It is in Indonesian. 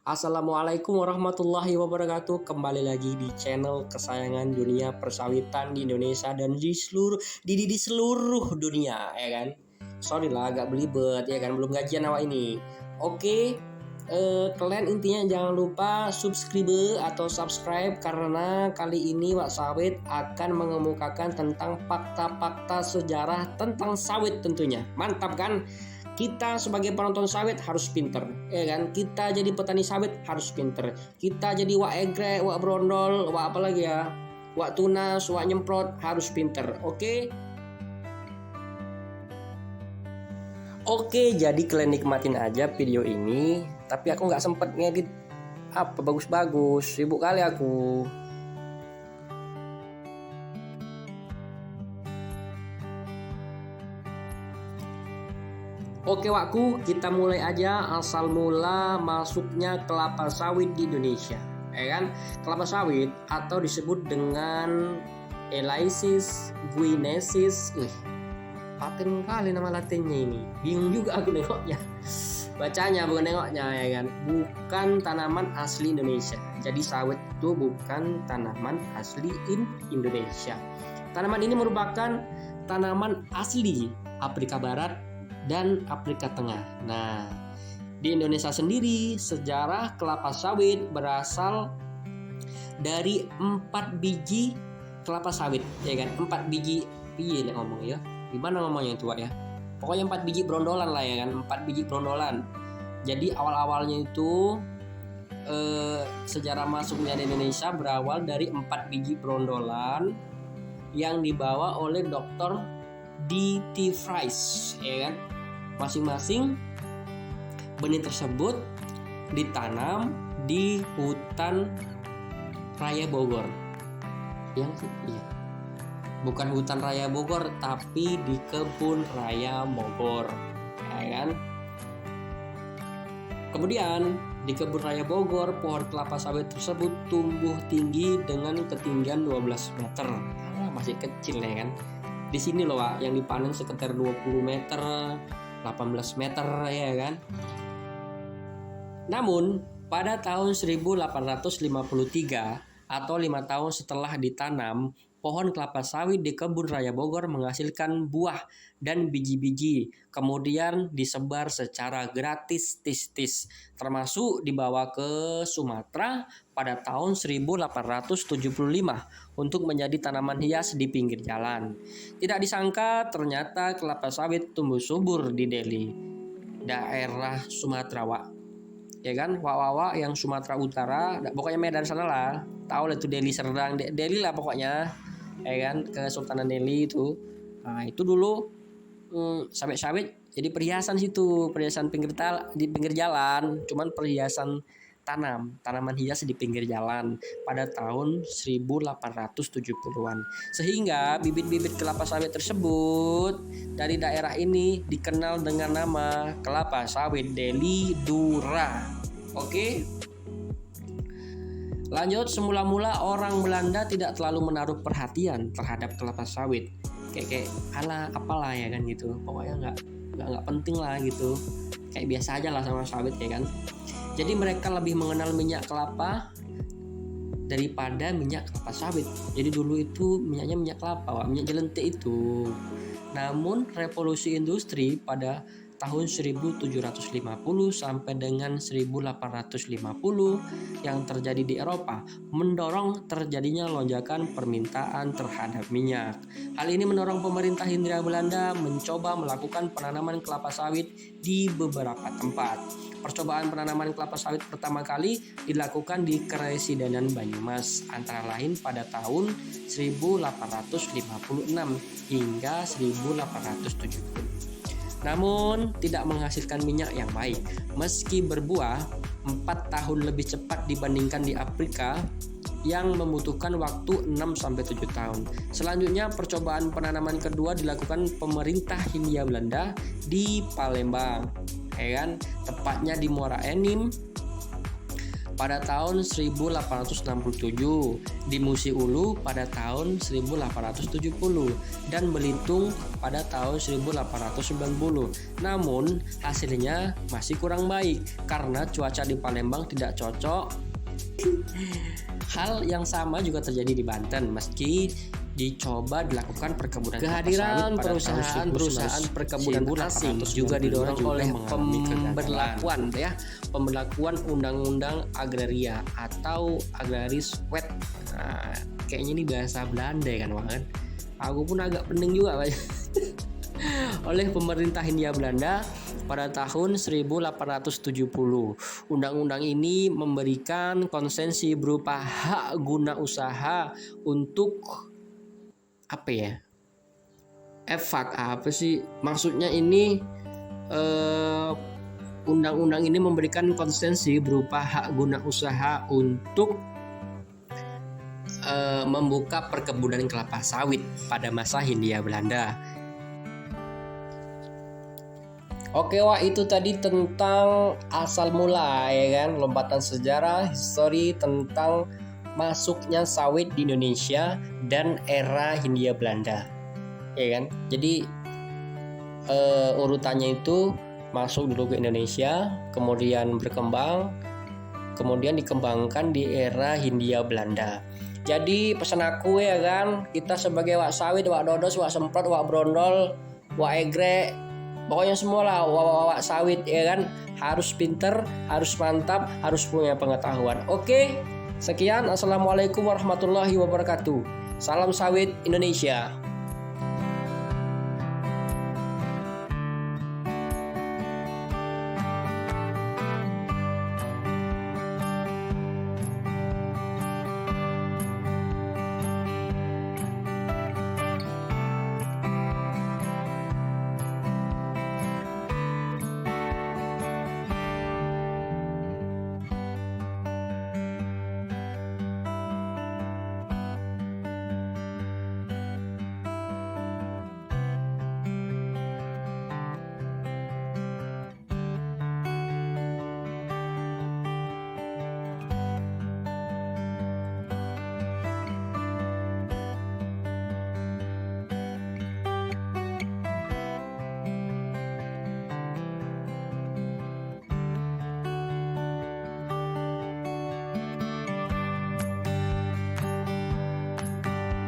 Assalamualaikum warahmatullahi wabarakatuh. Kembali lagi di channel kesayangan dunia persawitan di Indonesia dan di seluruh dunia, ya kan. Sorry lah agak belibet, ya kan, belum gajian awak ini. Oke, kalian intinya jangan lupa subscribe karena kali ini Wak Sawit akan mengemukakan tentang fakta-fakta sejarah tentang sawit tentunya. Mantap kan? Kita sebagai penonton sawit harus pinter, ya kan? Kita jadi petani sawit harus pinter. Kita jadi wak egrek, wak brondol, wak apa lagi ya? Wak tunas, wak nyemprot harus pinter. Oke, jadi kalian nikmatin aja video ini. Tapi aku nggak sempet ngedit apa bagus-bagus, sibuk kali aku. Oke wakku, kita mulai aja asal mula masuknya kelapa sawit di Indonesia. Ya kan? Kelapa sawit atau disebut dengan Elaeis guineensis. Paten kali nama latinnya ini. Bingung juga aku nengoknya. Bacanya bukan nengoknya, ya kan. Bukan tanaman asli Indonesia. Jadi sawit itu bukan tanaman asli Indonesia. Tanaman ini merupakan tanaman asli Afrika Barat dan Afrika Tengah. Nah, di Indonesia sendiri sejarah kelapa sawit berasal dari 4 biji kelapa sawit, ya kan? 4 biji, iya ngomong ya. Gimana ngomongnya itu, Pak ya? Pokoknya 4 biji brondolan lah, ya kan? 4 biji brondolan. Jadi awal-awalnya itu sejarah masuknya di Indonesia berawal dari 4 biji brondolan yang dibawa oleh Dr. D.T. Fries, ya kan? Masing-masing benih tersebut ditanam di hutan raya Bogor. Yang iya. Bukan hutan raya Bogor, tapi di kebun raya Bogor, ya kan? Kemudian di kebun raya Bogor, pohon kelapa sawit tersebut tumbuh tinggi dengan ketinggian 12 meter. Masih kecil, ya kan? Di sini loh, Pak, yang dipanen sekitar 20 meter, 18 meter, ya kan. Namun pada tahun 1853 atau 5 tahun setelah ditanam, pohon kelapa sawit di kebun raya Bogor menghasilkan buah dan biji-biji, kemudian disebar secara gratis tis-tis, termasuk dibawa ke Sumatera pada tahun 1875 untuk menjadi tanaman hias di pinggir jalan. Tidak disangka ternyata kelapa sawit tumbuh subur di Deli, daerah Sumatera, Wak. Ya kan, wak-wak yang Sumatera Utara, pokoknya Medan sana lah. Tahu lah itu Deli Serdang, Deli lah pokoknya. Ya kan, Kesultanan Deli itu. Nah, itu dulu sawit-sawit jadi perhiasan situ, perhiasan di pinggir jalan, cuman perhiasan tanaman hias di pinggir jalan pada tahun 1870-an. Sehingga bibit-bibit kelapa sawit tersebut dari daerah ini dikenal dengan nama kelapa sawit Deli Dura. Oke. Lanjut, semula-mula orang Belanda tidak terlalu menaruh perhatian terhadap kelapa sawit. Kayak ala apalah, ya kan gitu. Pokoknya nggak penting lah gitu. Kayak biasa aja lah sama sawit, ya kan. Jadi mereka lebih mengenal minyak kelapa daripada minyak kelapa sawit. Jadi dulu itu minyaknya minyak kelapa, minyak jelentik itu. Namun revolusi industri pada tahun 1750 sampai dengan 1850 yang terjadi di Eropa mendorong terjadinya lonjakan permintaan terhadap minyak. Hal ini mendorong pemerintah Hindia Belanda mencoba melakukan penanaman kelapa sawit di beberapa tempat. Percobaan penanaman kelapa sawit pertama kali dilakukan di Karesidenan Banyumas antara lain pada tahun 1856 hingga 1870. Namun tidak menghasilkan minyak yang baik. Meski berbuah 4 tahun lebih cepat dibandingkan di Afrika yang membutuhkan waktu 6-7 tahun. Selanjutnya percobaan penanaman kedua dilakukan pemerintah Hindia Belanda di Palembang, ya kan? Tepatnya di Muara Enim pada tahun 1867, di Musi Ulu pada tahun 1870, dan Belitung pada tahun 1890. Namun hasilnya masih kurang baik karena cuaca di Palembang tidak cocok. Hal yang sama juga terjadi di Banten meski dicoba dilakukan perkebunan Kehadiran perusahaan perkebunan asing juga didorong oleh pemberlakuan undang-undang agraria atau agraris wet. Nah, kayaknya ini bahasa Belanda kan, Bang? Aku pun agak pening juga, Pak. Oleh pemerintah Hindia Belanda pada tahun 1870. Undang-undang ini memberikan konsesi berupa hak guna usaha untuk maksudnya ini undang-undang ini memberikan konsesi berupa hak guna usaha untuk membuka perkebunan kelapa sawit pada masa Hindia Belanda. Oke, wah, itu tadi tentang asal mula, ya kan, lompatan sejarah, histori tentang masuknya sawit di Indonesia dan era Hindia Belanda, ya kan. Jadi urutannya itu masuk dulu ke Indonesia, kemudian berkembang, kemudian dikembangkan di era Hindia Belanda. Jadi pesan aku, ya kan, kita sebagai wak sawit, wak dodos, wak semprot, wak brondol, wak egrek, pokoknya semua lah wak sawit, ya kan, harus pinter, harus mantap, harus punya pengetahuan. Oke, sekian. Assalamualaikum warahmatullahi wabarakatuh. Salam sawit Indonesia.